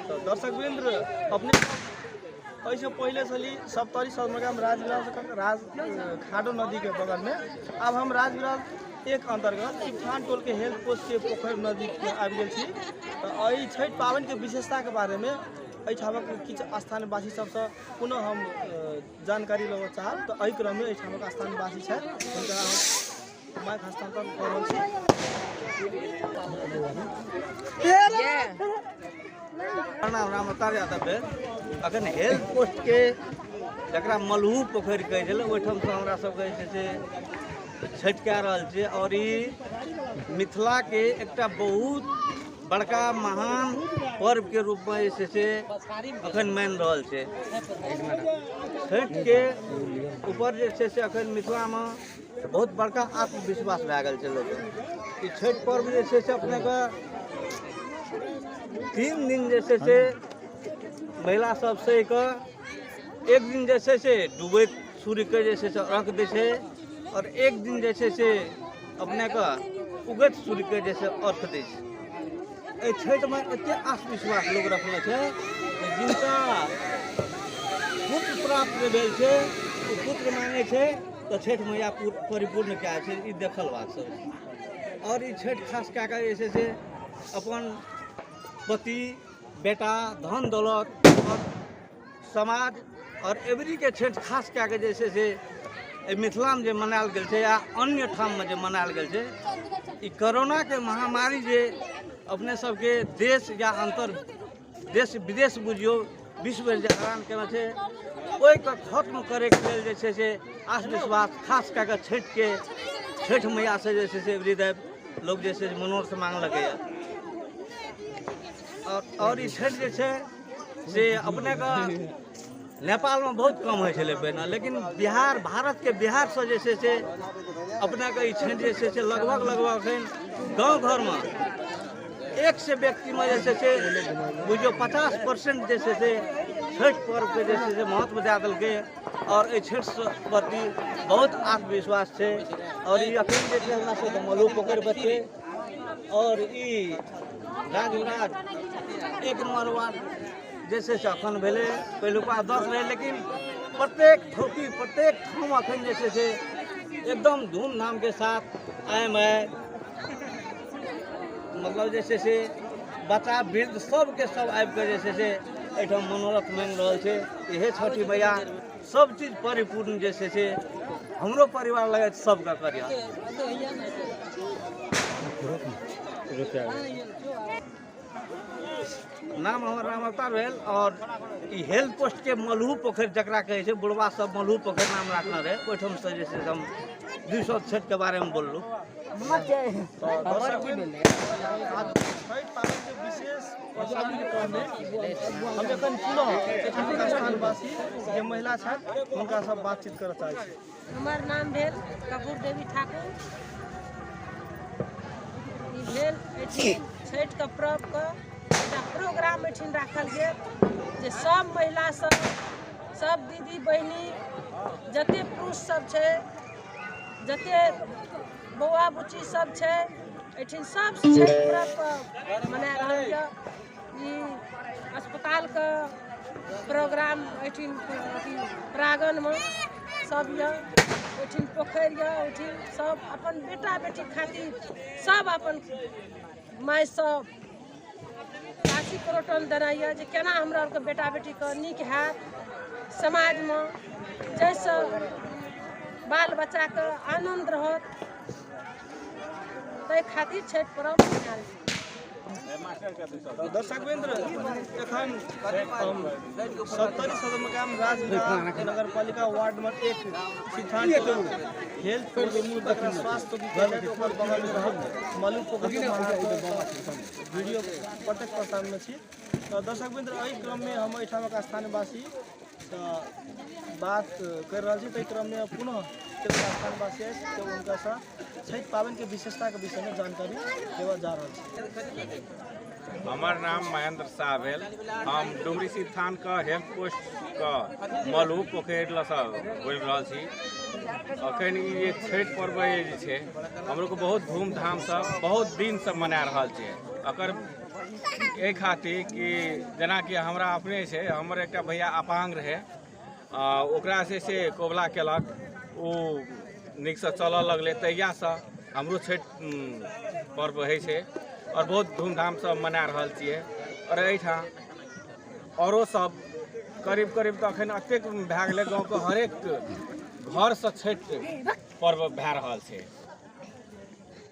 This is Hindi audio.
तो दर्शकवृन्द अपने ऐसे पहले चली 70 सदरमुकाम राज खाडो नदी के बगल में अब हम राजविराज एक अंतर्गत सिकठान टोल के हेल्थ पोस्ट के पोखर नदी में आबि गेल छी। तो छठ पावन के विशेषता के बारे में एहिठामक किछु स्थानीयवासी सबसे पुनः हम जानकारी लेबऽ चाहब। तो एहि क्रम में एहिठामक स्थानीयवासी छथि हुनका हम माइक हस्तांतरण कऽ रहल छी। नाम रामअवतार यादव है। अखन हेल्थ पोस्ट के जकरा मलहू पोखरि कहै छलै ओहिठाम से हमरा सबके जे छठि कऽ रहल छै और ई मिथिला के एकटा बहुत बड़का महान पर्व के रूप में जे अखन मान रहल छै। छठि के ऊपर जे छै अखन मिथिला में बहुत बड़का आत्मविश्वास भए गेल छै लोग। ई छठि पर्व जे छै अपने के 3 दिन जे छै महिला सब से एक दिन जे छै डूबैत सूर्य के जे छै अर्घ दै छै और एक दिन जे छै अपने के उगैत सूर्य के जे छै अर्घ दै छै। एहि छठि में एते आत्मविश्वास लोग रखने छै जिनका पुत्र प्राप्त भेल छै ओ पुत्र मांगे छै तो छठि मैया परिपूर्ण कए छै। ई देखल बात सब और ई छठि खास कए कऽ जे छै अपन पति बेटा धन दौलत और समाज और एवरी के छठि खास कए के जे छै मिथिला में जे मनायल गेल छै या अन्य ठाम में जे मनायल गेल छै। ई कोरोना के महामारी जे अपने सबके देश या अंतर देश विदेश बुझियो विश्व जे हैरान केने छै ओहि के खत्म करे के लेल जे छै आत्मविश्वास खास कए के छठि मैया से जे छै हृदय लोग जे छै मनोरथ मांगलकै। और ई छठि जे छै से अपने का नेपाल में बहुत कम होइ छलै पहिने, लेकिन बिहार भारत के बिहार से जे छै अपने के ई छठि जे छै लगभग एखन गाँव घर में 100 व्यक्ति में जे छै बुझियो 50% जे छै छठि पर्व के जे छै महत्व दे देलकै और एहि छठि प्रति बहुत आत्मविश्वास छै। और ई अखन जे छै हमरा सबके मलहू पोखरि बचे और ई राजविराज 1 नंबर वार्ड जे छै अखन भेलै पहिलुका 10 रहे, लेकिन प्रत्येक ठोकी प्रत्येक ठाम अखन जे छै एकदम धूमधाम के साथ मतलब जे छै बच्चा वृद्ध सबके सब आबि के जे छै एहिठाम मनोरथ मांगि रहल छै। इहे छठी मैया सब चीज परिपूर्ण जे छै हमरो परिवार लगे सबके करिया। नाम हमर रामअवतार भेल और ई हेल्थ पोस्ट के मलहू पोखरि जकरा कहै छै बुढ़वा सब मलहू पोखरि नाम रखने रहे ओहिठाम से जे छै हम 200 छठि के बारे में बोललू। हम एखन पुनः स्थानवासी जे महिला छथि हुनका सब बातचीत करऽ चाहै छी। हमर नाम भेल कपूर देवी ठाकुर। ई भेल छठि के पर्व के एकटा प्रोग्राम एठिन राखल गेल जे सब महिला सब दीदी बहिनी जते पुरुष सब छै जते बौआ बुच्ची सब छै एठिन सब छठि पर्व मना रहल यऽ। ई अस्पताल के प्रोग्राम एठिन प्रांगण में सब यऽ ओठिन पोखरि यऽ ओठिन सब अपन बेटा बेटी खातिर सब अपन माय सब राशि प्रोटोन देना यऽ जे केना हमरा आरके बेटा बेटी के नीक हैत समाज में जैसे बाल बच्चा के आनंद रहत ताहि खातिर छठि पर्व मनायल जाइ। दर्शकवृन्द एखन हम 70 सदरमुकाम राजविराज नगर पालिका वार्ड नंबर 1 सिकठान टोल हेल्थ स्वास्थ्य विद्यालय के ऊपर बगल में मलहू पोखरि वीडियो प्रत्यक्ष प्रसारण में छी। तो दर्शकवृन्द एहि क्रम में हम एहिठामक स्थानीयवासी बात कर रहा छी। तो क्रम में पुनः स्थानीयवासी तो उनका छठि पावन के विशेषता के विषय में जानकारी देवा जा रहा है। हमार नाम महेंद्र शाह भेल। हम डुमरी सिकठान का हेल्थ पोस्ट का मलहू पोखरि लसँ बोल रहा छी। अखन ये छठि पर्व जे छै हमरो को बहुत धूमधाम से बहुत दिन से मना रहल छै। अकर एहि खातिर कि जेना कि हमरा अपने छै, हमर एकटा भैया अपांग रहे, ओकरा से कोबला केलक, ओ नीकसँ चलऽ लगलै, तहियासँ हमरो छठि पर्व होइ छै और बहुत धूमधामसँ मना रहल छियै। और एहिठाम औरो सब करीब करीब तऽ अखन एतेक भए गेलै, गाँवके हरेक घरसँ छठि पर्व भए रहल छै।